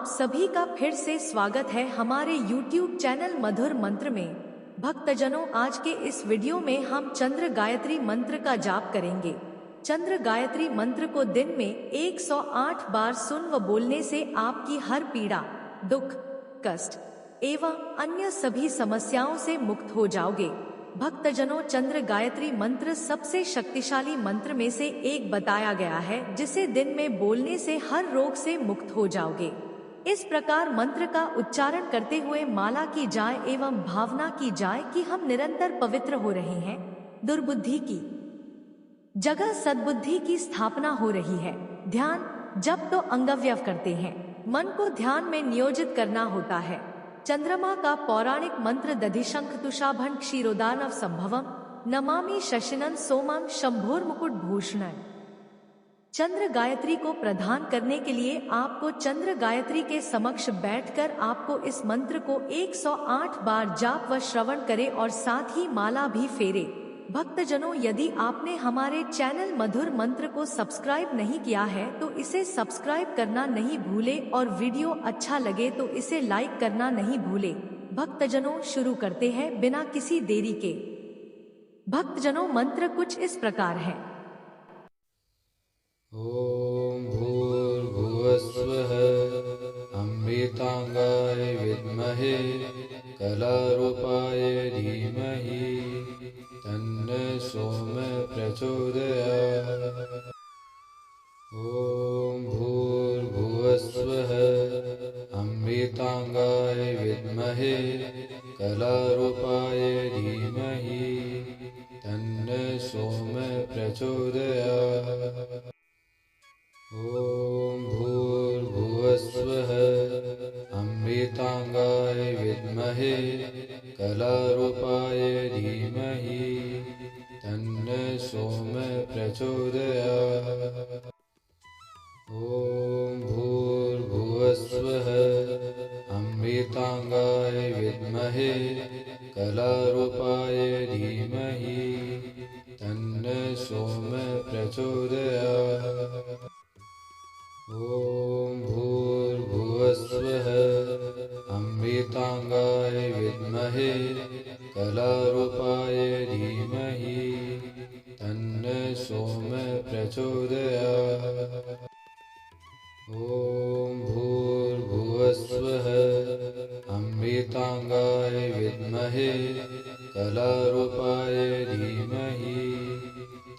आप सभी का फिर से स्वागत है हमारे YouTube चैनल मधुर मंत्र में। भक्तजनों, आज के इस वीडियो में हम चंद्र गायत्री मंत्र का जाप करेंगे। चंद्र गायत्री मंत्र को दिन में 108 बार सुन व बोलने से आपकी हर पीड़ा, दुख, कष्ट एवं अन्य सभी समस्याओं से मुक्त हो जाओगे। भक्तजनों, चंद्र गायत्री मंत्र सबसे शक्तिशाली मंत्र में से एक बताया गया है, जिसे दिन में बोलने से हर रोग से मुक्त हो जाओगे। इस प्रकार मंत्र का उच्चारण करते हुए माला की जाए एवं भावना की जाए कि हम निरंतर पवित्र हो रहे हैं, दुर्बुद्धि की जगह सद्बुद्धि की स्थापना हो रही है। ध्यान जब तो अंगव्यव करते हैं, मन को ध्यान में नियोजित करना होता है। चंद्रमा का पौराणिक मंत्र दधिशंख तुषाभन क्षीरोदानव संभवम नमामि शशिनन सोमम शंभोर्मुकुट भूषणं। चंद्र गायत्री को प्रदान करने के लिए आपको चंद्र गायत्री के समक्ष बैठकर आपको इस मंत्र को 108 बार जाप व श्रवण करे और साथ ही माला भी फेरे। भक्तजनों, यदि आपने हमारे चैनल मधुर मंत्र को सब्सक्राइब नहीं किया है तो इसे सब्सक्राइब करना नहीं भूले और वीडियो अच्छा लगे तो इसे लाइक करना नहीं भूले। भक्तजनों, शुरू करते हैं बिना किसी देरी के। भक्तजनों, मंत्र कुछ इस प्रकार है। ॐ भूर्भुवस्वः अमृतांगाय विद्महे कलारूपाय धीमहि तन्नः सोमः प्रचोदयात्। ॐ भूर्भुवस्वः अमृतांगाय विद्महे कलारूपाय धीमहि तन्नः सोमः प्रचोदयात्। ॐ भूर्भुवस्वः अमृतांगाय विद्महे कलारूपाय धीमहि तन्नः सोमः प्रचोदयात्। ॐ भूर्भुवस्वः अमृतांगाय विद्महे कलारूपाय धीमहि तन्नः सोमः प्रचोदयात्। ॐ भूर्भुवस्वः अमृतांगाय विद्महे कलारूपाय धीमहि तन्नः सोमः प्रचोदयात्। ॐ भूर्भुवस्वः अमृतांगाय विद्महे कलारूपाय धीमहि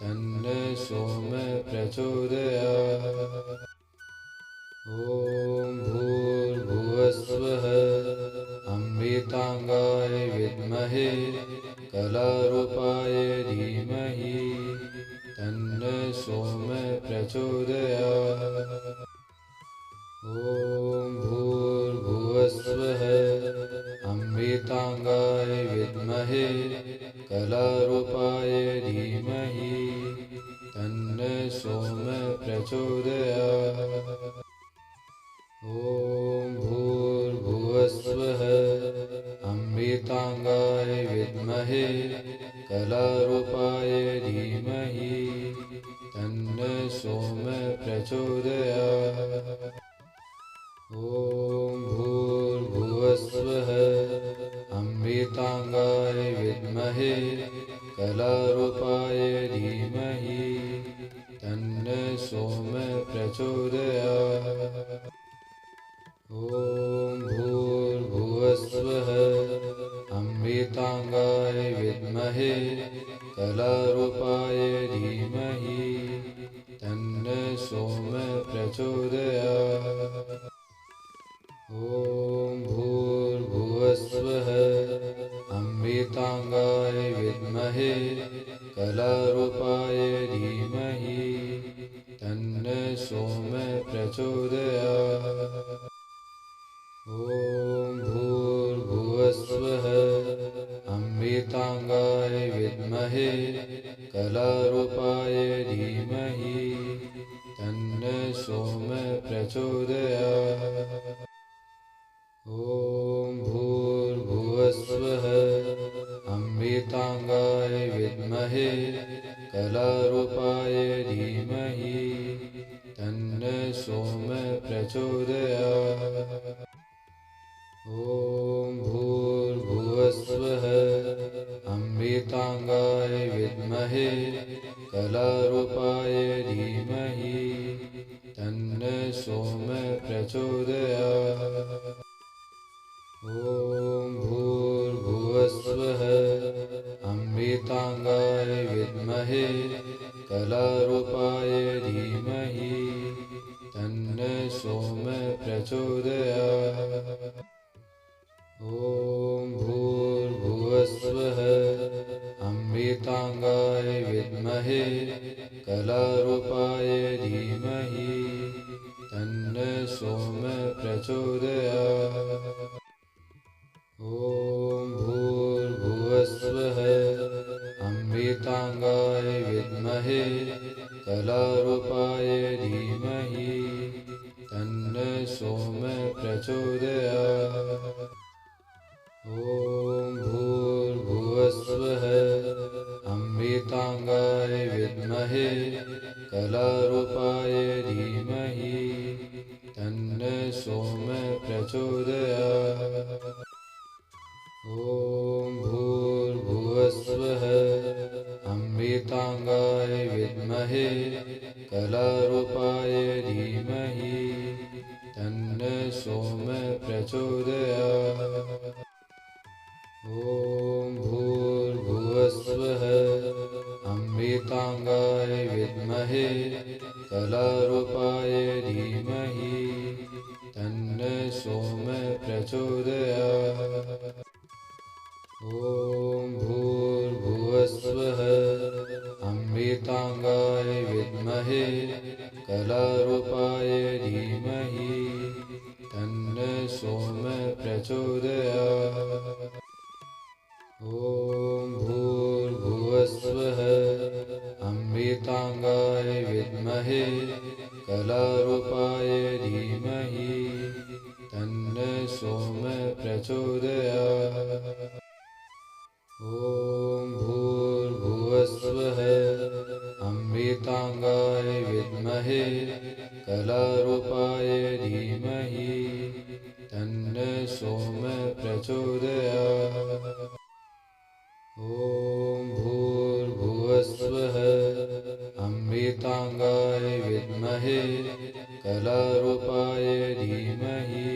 तन्नः सोमः प्रचोदयात्। ॐ भूर्भुवस्वः अमृतांगाय विद्महे कलारूपाय धीमहि तन्नः सोमः प्रचोदयात्। ॐ भूर्भुवस्वः अमृतांगाय विद्महे कलारूपाय धीमहि तन्नः सोमः प्रचोदयात्। ॐ भूर्भुवस्वः अमृतांगाय विद्महे कलारूपाय धीमहि तन्नः सोमः प्रचोदयात्। ॐ भूर्भुवस्वः अमृतांगाय विद्महे कलारूपाय धीमहि तन्नः सोमः प्रचोदयात्। ॐ भूर्भुवस्वः अमृतांगाय विद्महे कलारूपाय धीमहि तन्नः सोमः प्रचोदयात्। ॐ भूर्भुवस्वः अमृतांगाय विद्महे कलारूपाय धीमहि तन्नः सोमः प्रचोदयात्। ॐ भूर्भुवस्वः अमृतांगाय विद्महे कलारूपाय धीमहि तन्नः सोमः प्रचोदयात्। ॐ भूर्भुवस्वः अमृतांगाय विद्महे कलारूपाय धीमहि तन्नः सोमः प्रचोदयात्। अमृतांगाय विद्महे कलारूपाय धीमहि तन्नो सोमः प्रचोदयात्। ॐ भूर्भुवस्वः अमृतांगाय विद्महे कलारूपाय धीमहि तन्नो सोमः प्रचोदयात्। ॐ भूर्भुवस्वः अमृतांगाय विद्महे कलारूपाय धीमहि तन्नो सोमः प्रचोदयात्। ॐ भूर्भुवस्वः अमृतांगाय विद्महे कलारूपाय धीमहि तन्नो सोमः प्रचोदयात्। ॐ भूर्भुवस्वः अमृतांगाय विद्महे कलारूपाय धीमहि तन्नो सोमः प्रचोदयात्। ॐ भूर्भुवस्वः अमृतांगाय विद्महे कलारूपाय धीमहि तन्नो सोमः प्रचोदयात्। ॐ भूर्भुवस्वः अमृतांगाय विद्महे कलारूपाय धीमहि तन्नो सोमः प्रचोदयात्। ॐ भूर्भुवस्वः अमृतांगाय विद्महे कलारूपाय धीमहि तन्नो सोमः प्रचोदयात्। ॐ भूर्भुवस्वः अमृतांगाय विद्महे कलारूपाय धीमहि तन्नो सोमः प्रचोदयात्। ॐ भूर्भुवस्वः अमृतांगाय विद्महे कलारूपाय धीमहि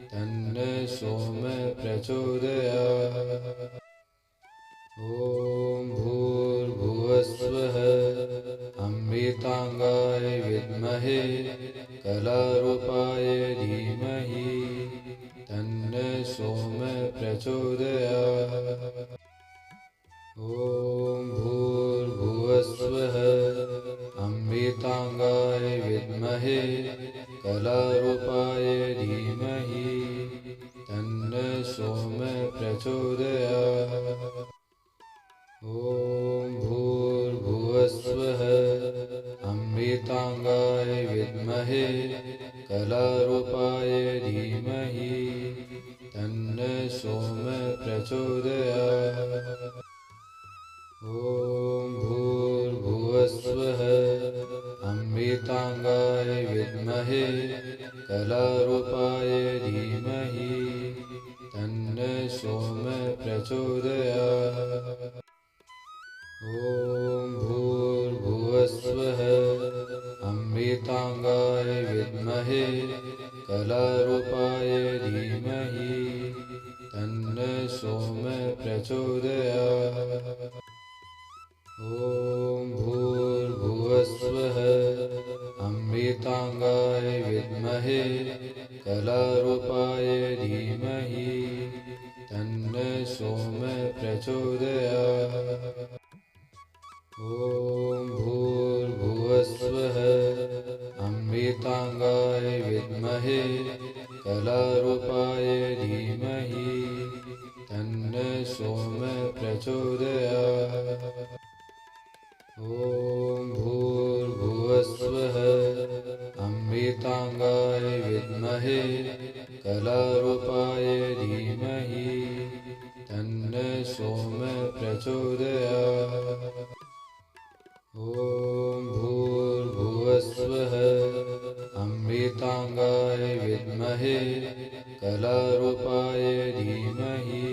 तन्नो सोमः प्रचोदयात्। ॐ भूर्भुवस्वः अमृतांगाय विद्महे कलारूपाय धीमहि तन्नो सोमः प्रचोदयात्। ॐ भूर्भुवस्वः अमृतांगाय विद्महे कलारूपाय धीमहि तन्नो सोमः प्रचोदयात्। ॐ भूर्भुवस्वः अमृतांगाय विद्महे कलारूपाय धीमहि तन्नो सोमः प्रचोदयात्। ॐ भूर्भुवस्वः अमृतांगाय विद्महे कलारूपाय धीमहि तन्नो सोमः प्रचोदयात्। ॐ भूर्भुवस्वः अमृतांगाय विद्महे कलारूपाय धीमहि तन्नो सोमः प्रचोदयात्। ॐ भूर्भुवस्वः अमृतांगाय विद्महे कलारूपाय धीमहि तन्नो सोमः प्रचोदयात्। ॐ भूर्भुवस्वः अमृतांगाय विद्महे कलारूपाय धीमहि तन्नो सोमः प्रचोदयात्। ॐ भूर्भुवस्वः अमृतांगाय विद्महे कलारूपाय धीमहि तन्नो सोमः प्रचोदयात्। ॐ भूर्भुवस्वः अमृतांगाय विद्महे कलारूपाय धीमहि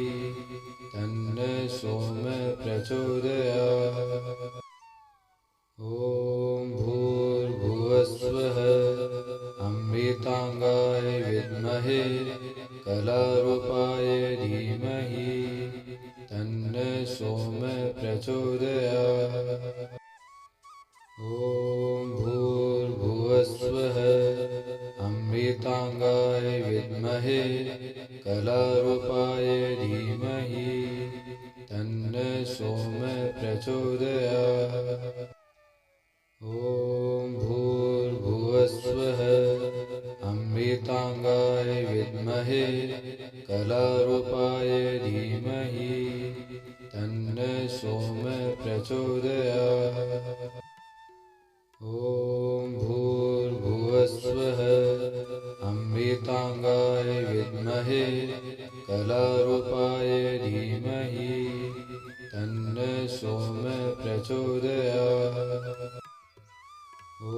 तन्नो सोमः प्रचोदयात्। ॐ भूर्भुवस्वः अमृतांगाय विद्महे कलारूपाय धीमहि तन्नो सोमः प्रचोदयात्। ॐ भूर्भुवस्वः अमृताङ्गाय विद्महे कलारूपाय धीमहि तन्नः सोमः प्रचोदयात्। ॐ भूर्भुवस्वः अमृताङ्गाय विद्महे कलारूपाय धीमहि तन्नः सोमः प्रचोदयात्। ॐ भूर्भुवस्वः अमृताङ्गाय विद्महे कलारूपाय धीमहि तन्नः सोमः प्रचोदयात्। ॐ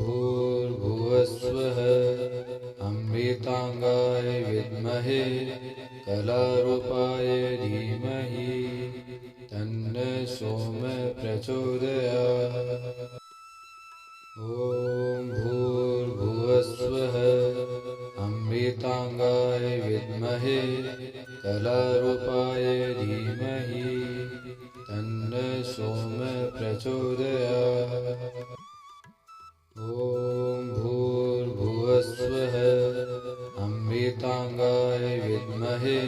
भूर्भुवस्वः अमृताङ्गाय विद्महे कलारूपाय धीमहि तन्नः सोमः प्रचोदयात्। ॐ भूर्भुवस्वः अमृताङ्गाय विद्महे कलारूपाय धीमहि तन्नः सोमः प्रचोदयात्। ॐ भूर्भुवस्वः अमृताङ्गाय विद्महे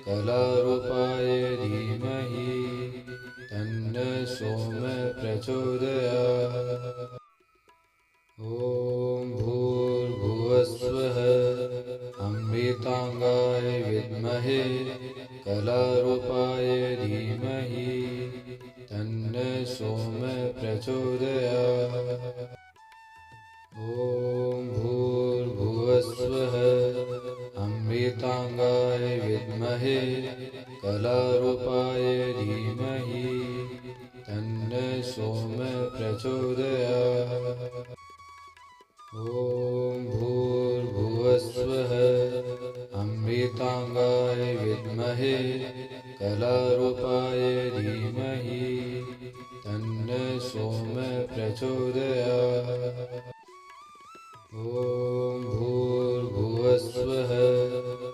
कलारूपाय धीमहि तन्नः सोमः प्रचोदयात्। ॐ भूर्भुवस्वः अमृताङ्गाय विद्महे कलारूपाय धीमहि तन्नः सोमः प्रचोदयात्। ॐ भूर्भुवस्वः अमृताङ्गाय विद्महे कलारूपाय धीमहि तन्नः सोमः प्रचोदयात्। ॐ भूर्भुवस्वः अमृताङ्गाय विद्महे कलारूपाय धीमहि तन्नः सोमः प्रचोदयात्। ॐ भूर्भुवस्वः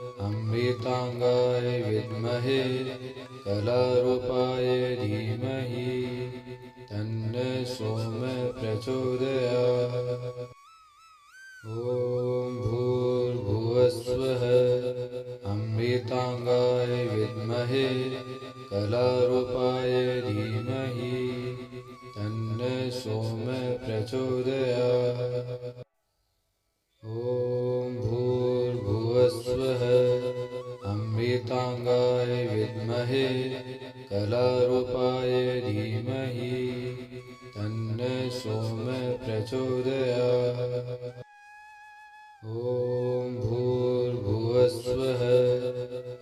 अमृताङ्गाय विद्महे कलारूपाय धीमहि तन्नः सोमः प्रचोदयात्। ॐ भूर्भुवस्वः अमृताङ्गाय विद्महे कलारूपाय धीमहि तन्नः सोमः प्रचोदयात्। ॐ भूर्भुवस्वः अमृताङ्गाय विद्महे कलारूपाय धीमहि तन्नः सोमः प्रचोदयात्। ॐ भूर्भुवस्वः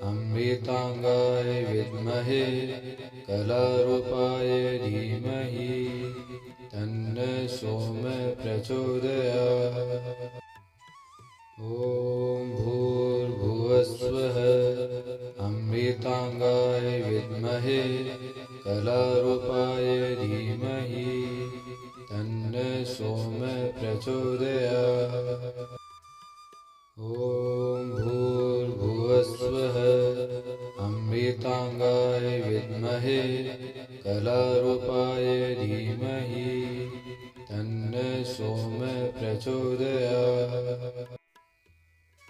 अमृताङ्गाय विद्महे कलारूपाय धीमहि तन्नः सोमः प्रचोदयात्। ॐ भूर्भुवस्वः अमृताङ्गाय विद्महे कलारूपाय धीमहि तन्नः सोमः प्रचोदयात्। ॐ भूर्भुवस्वः अमृताङ्गाय विद्महे कलारूपाय धीमहि तन्नः सोमः प्रचोदयात्।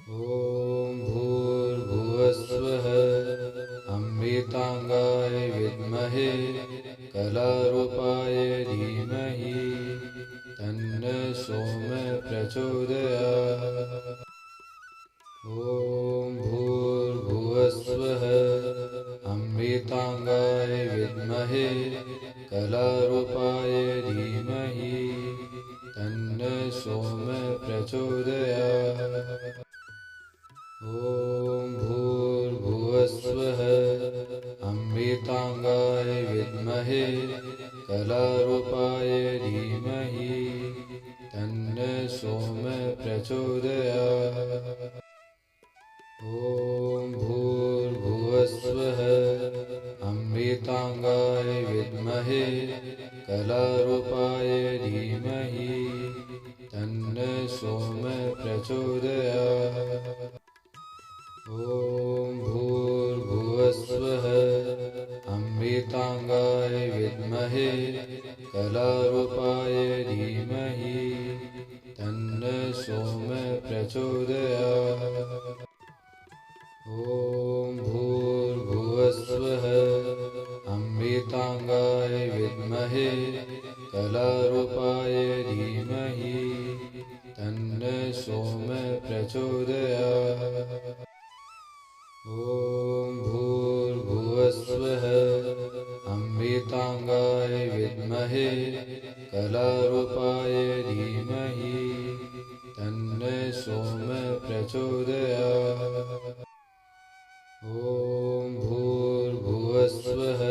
ॐ भूर्भुवस्वः अमृताङ्गाय विद्महे कलारूपाय धीमहि तन्नः सोमः प्रचोदयात्। ॐ भूर्भुवस्वः अमृताङ्गाय विद्महे कलारूपाय धीमहि तन्नः सोमः प्रचोदयात्। ॐ भूर्भुवस्वः अमृताङ्गाय विद्महे कलारूपाय धीमहि तन्नः सोमः प्रचोदयात्। ॐ भूर्भुवस्वः अमृताङ्गाय विद्महे कलारूपाय धीमहि तन्नः सोमः प्रचोदयात्। ॐ भूर्भुवस्वः अमृताङ्गाय कलारूपाय धीमहि तन्नः सोमः प्रचोदयात्। ॐ भूर्भुवस्वः अमृताङ्गाय विद्महे कलारूपाय धीमहि तन्नः सोमः प्रचोदयात्। ॐ भूर्भुवस्वः अमृताङ्गाय विद्महे कलारूपाय धीमहि तन्नः सोमः प्रचोदयात्। ॐ भूर्भुवस्वः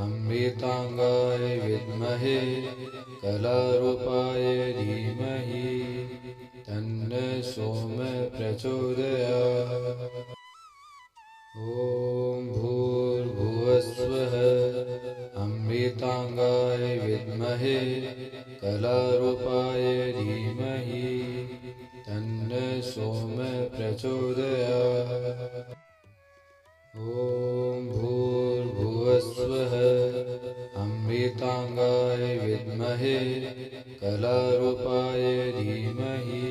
अमृताङ्गाय विद्महे कलारूपाय धीमहि तन्नः सोमः प्रचोदयात्। ॐ भूर्भुवस्वः अमृताङ्गाय विद्महे कलारूपाय धीमहि तन्नः सोमः प्रचोदयात्। ॐ भूर्भुवस्वः अमृताङ्गाय विद्महे कलारूपाय धीमहि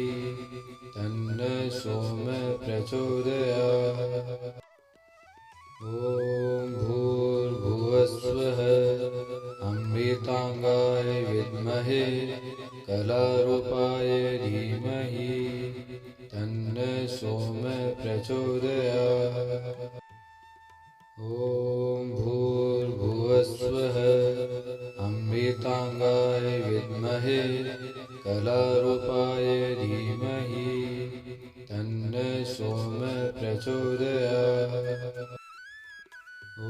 तन्नः सोमः प्रचोदयात्। ॐ भूर्भुवस्वः अमृताङ्गाय विद्महे कलारूपाय धीमहि तन्नः सोमः प्रचोदयात्। ॐ भूर्भुवस्वः अमृताङ्गाय विद्महे कलारूपाय धीमहि तन्नः सोमः प्रचोदयात्। ॐ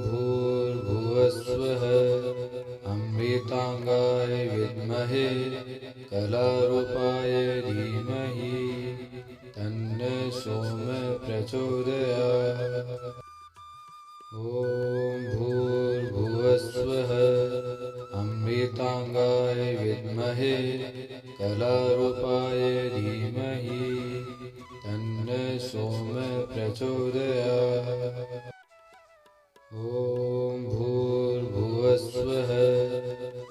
भूर्भुवस्वः अमृताङ्गाय विद्महे कलारूपाय धीमहि तन्नः सोमः प्रचोदयात्। ॐ भूर्भुवस्वः अमृताङ्गाय विद्महे कलारूपाय धीमहि तन्नः सोमः प्रचोदयात्। ॐ भूर्भुवस्वः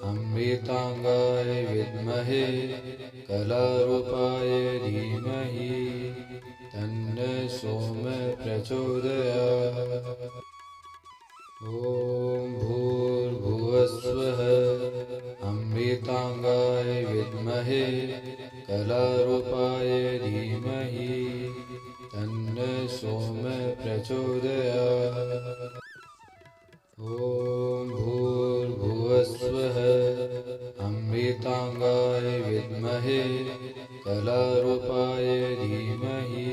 अमृताङ्गाय विद्महे कलारूपाय धीमहि तन्नः सोमः प्रचोदयात्। ॐ भूर्भुवस्वः अमृताङ्गाय विद्महे कलारूपाय धीमहि तन्नः सोमः प्रचोदयात्। ॐ भूर्भुवस्वः अमृताङ्गाय विद्महे कलारूपाय धीमहि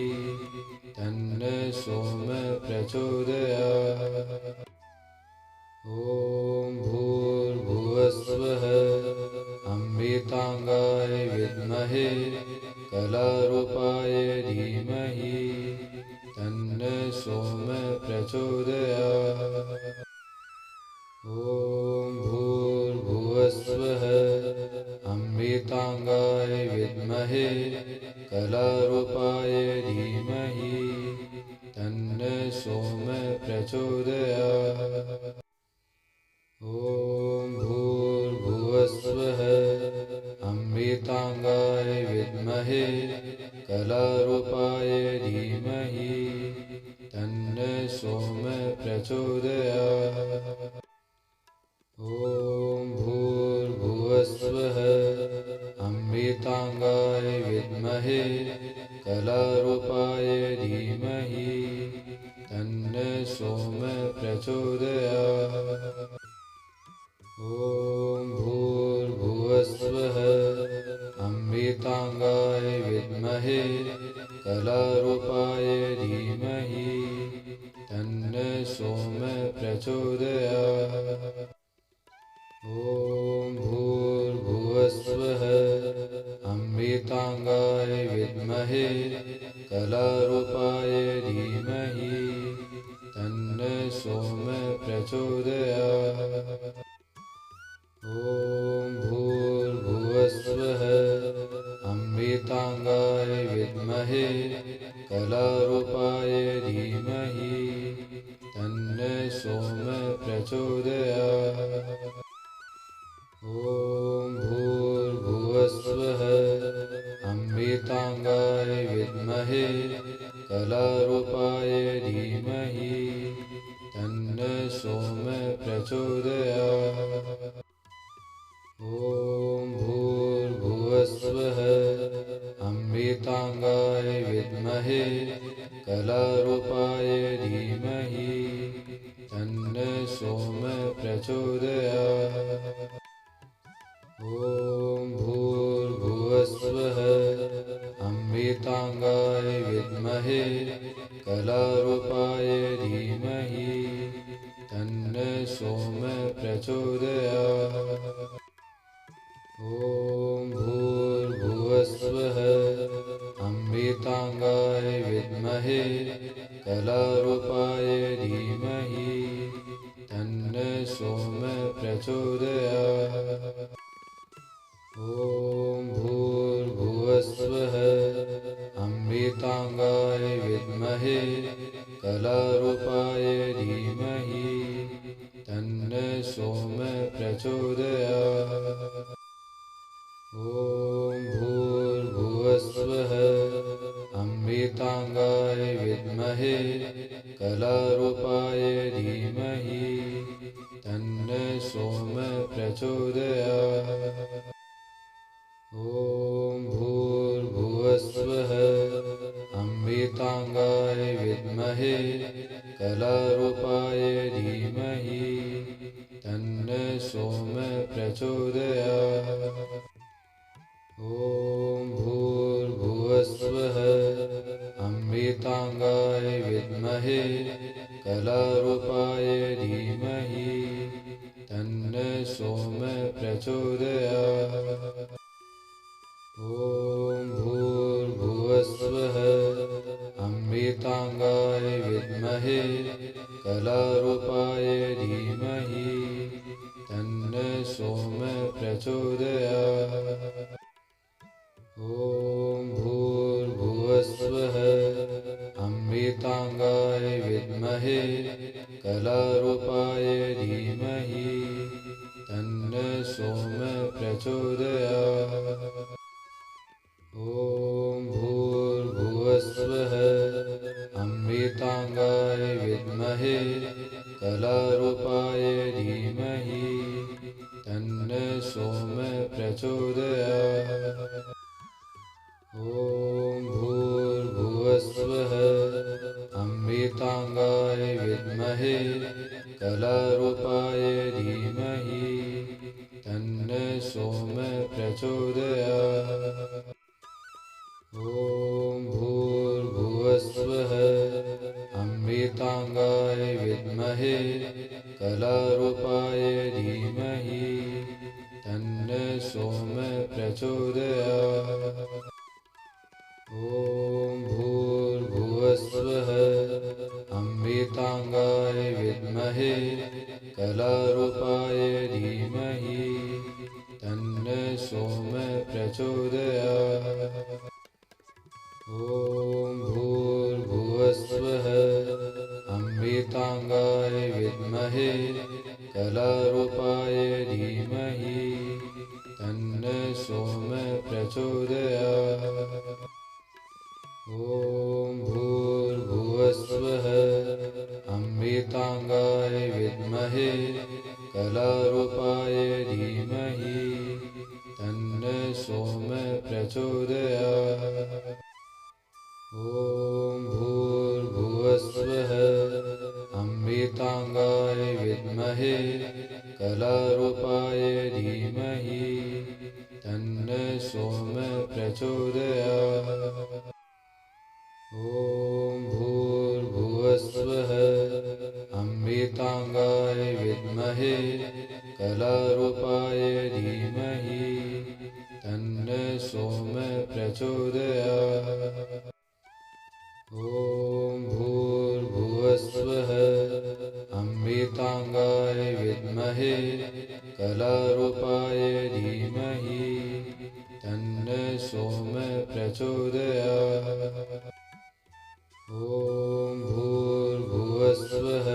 तन्नः सोमः प्रचोदयात्। ॐ भूर्भुवस्वः अमृताङ्गाय विद्महे कलारूपाय धीमहि तन्नः सोमः प्रचोदयात्। ॐ भूर्भुवस्वः अमृताङ्गाय विद्महे कलारूपाय धीमहि तन्नः सोमः प्रचोदयात्। ॐ भूर्भुवस्वः अमृताङ्गाय विद्महे कलारूपाय धीमहि तन्नः सोमः प्रचोदयात्। ॐ भूर्भुवस्वः अमृताङ्गाय विद्महे कलारूपाय धीमहि तन्नः सोमः प्रचोदयात्। ॐ भूर्भुवस्वः अमृताङ्गाय विद्महे कलारूपाय धीमहि तन्नः सोमः प्रचोदयात्। ॐ भूर्भुवस्वः अमृताङ्गाय विद्महे कलारूपाय धीमहि तन्नः सोमः प्रचोदयात्। ॐ भूर्भुवस्वः अमृताङ्गाय विद्महे कलारूपाय धीमहि तन्नः सोमः प्रचोदयात्। सोम प्रचोदयात्। ॐ भूर्भुवस्वः अमृताङ्गाय विद्महे कलारूपाय धीमहि तन्नो सोम प्रचोदयात्। ॐ भूर्भुवस्वः अमृताङ्गाय विद्महे कलारूपाय धीमहि तन्नो सोम प्रचोदयात्। ॐ भूर्भुवस्वः अमृताङ्गाय विद्महे कलारूपाय धीमहि तन्नो सोम प्रचोदयात्। ॐ भूर्भुवस्वः अमृताङ्गाय विद्महे कलारूपाय धीमहि तन्नो सोम प्रचोदयात्। ॐ भूर्भुवस्वः अमृताङ्गाय विद्महे कलारूपाय धीमहि तन्नो सोम प्रचोदयात्। ॐ भूर्भुवस्वः अमृताङ्गाय विद्महे कलारूपाय धीमहि तन्नो सोम प्रचोदयात्। ॐ भूर्भुवस्वः अमृताङ्गाय विद्महे कलारूपाय धीमहि तन्नो सोम प्रचोदयात्। ॐ भूर्भुवस्वः अमृताङ्गाय विद्महे कलारूपाय धीमहि तन्नो सोम प्रचोदयात्। ॐ भूर्भुवस्वः अमृताङ्गाय विद्महे कलारूपाय धीमहि तन्नो सोम प्रचोदयात्। ॐ भूर्भुवस्वः अमृताङ्गाय विद्महे कलारूपाय धीमहि तन्नो सोम प्रचोदयात्। ॐ भूर्भुवस्वः अमृताङ्गाय विद्महे कलारूपाय धीमहि तन्नो सोम प्रचोदयात्। ॐ भूर्भुवस्वः अमृताङ्गाय विद्महे कलारूपाय धीमहि तन्नो सोम प्रचोदयात्। ॐ भूर्भुवस्वः अमृताङ्गाय विद्महे कलारूपाय धीमहि तन्नो सोम प्रचोदयात्। ॐ भूर्भुवस्वः अमृताङ्गाय विद्महे कलारूपाय धीमहि तन्नो सोम प्रचोदयात्। ॐ भूर्भुवस्वः अमृताङ्गाय विद्महे कलारूपाय धीमहि तन्नो सोम प्रचोदयात्। ॐ भूर्भुवस्वः अमृताङ्गाय विद्महे कलारूपाय धीमहि तन्नो सोम प्रचोदयात्। ॐ भूर्भुवस्वः अमृताङ्गाय विद्महे कलारूपाय धीमहि तन्नो सोम प्रचोदयात्। ॐ भूर्भुवस्वः अमृताङ्गाय विद्महे कलारूपाय धीमहि तन्नो सोम प्रचोदयात्। ॐ भूर्भुवस्वः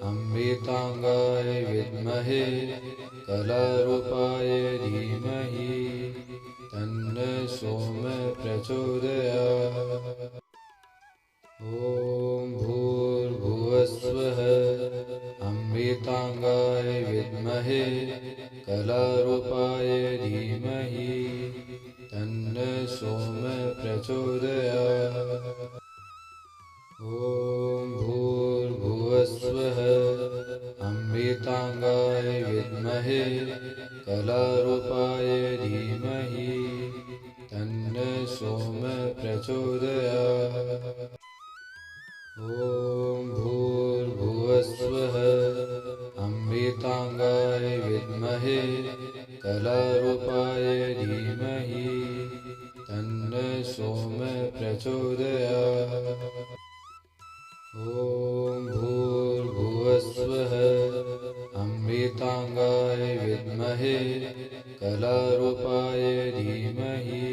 अमृताङ्गाय विद्महे कलारूपाय धीमहि तन्नो सोम प्रचोदयात्। ॐ भूर्भुवस्वः भूर्भुवस्वः अमृताङ्गाय विद्महे कलारूपाय धीमहि तन्नः सोमः प्रचोदयात्। ॐ भूर्भुवस्वः अमृताङ्गाय विद्महे कलारूपाय धीमहि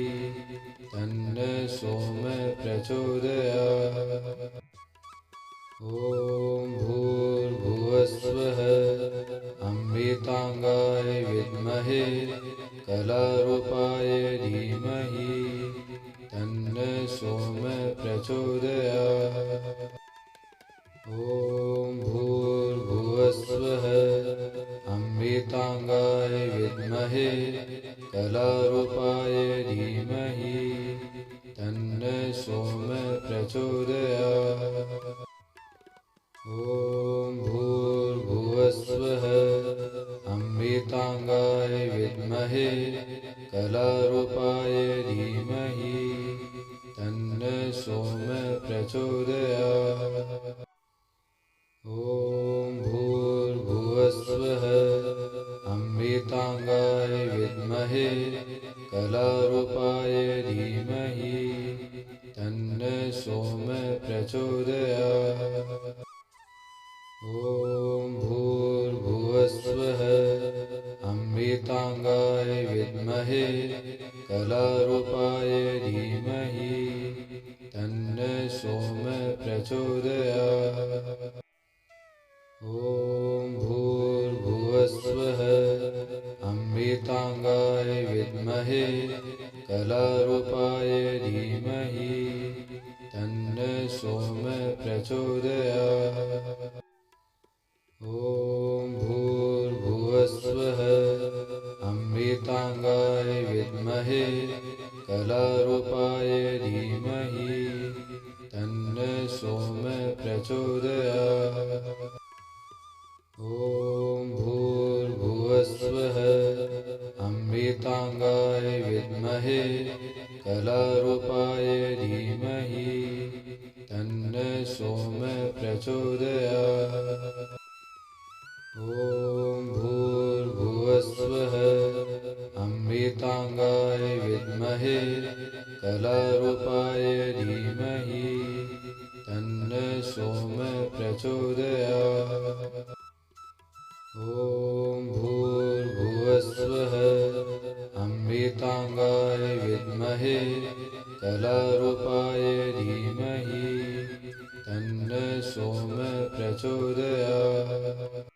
तन्नः सोमः प्रचोदयात्। ॐ भूर्भुवस्वः अमृताङ्गाय विद्महे कलारूपाय धीमहि तन्नः सोमः प्रचोदयात्। ॐ भूर्भुवस्वः अमृताङ्गाय विद्महे कलारूपाय धीमहि तन्नः सोमः प्रचोदयात्। ॐ भूर्भुवस्वः अमृताङ्गाय विद्महे कलारूपाय धीमहि तन्नः सोमः प्रचोदयात्। ॐ भूर्भुवस्वः अमृताङ्गाय विद्महे कलारूपाय धीमहि तन्नः सोमः प्रचोदयात्। ॐ भूर्भुवस्वः अमृताङ्गाय विद्महे कलारूपाय धीमहि तन्नः सोमः प्रचोदयात्। ॐ भूर्भुवस्वः अमृताङ्गाय विद्महे कलारूपाय धीमहि तन्नः सोमः प्रचोदयात्। ॐ भूर्भुवस्वः अमृताङ्गाय विद्महे कलारूपाय धीमहि तन्नः सोमः प्रचोदयात्। ॐ भूर्भुवस्वः अमृताङ्गाय विद्महे कलारूपाय धीमहि तन्नः सोमः प्रचोदयात्। ॐ भूर्भुवस्वः अमृताङ्गाय विद्महे कलारूपाय धीमहि तन्नः सोमः प्रचोदयात्। ॐ भूर्भुवस्वः अमृताङ्गाय विद्महे कलारूपाय धीमहि तन्नः सोमः प्रचोदयात्।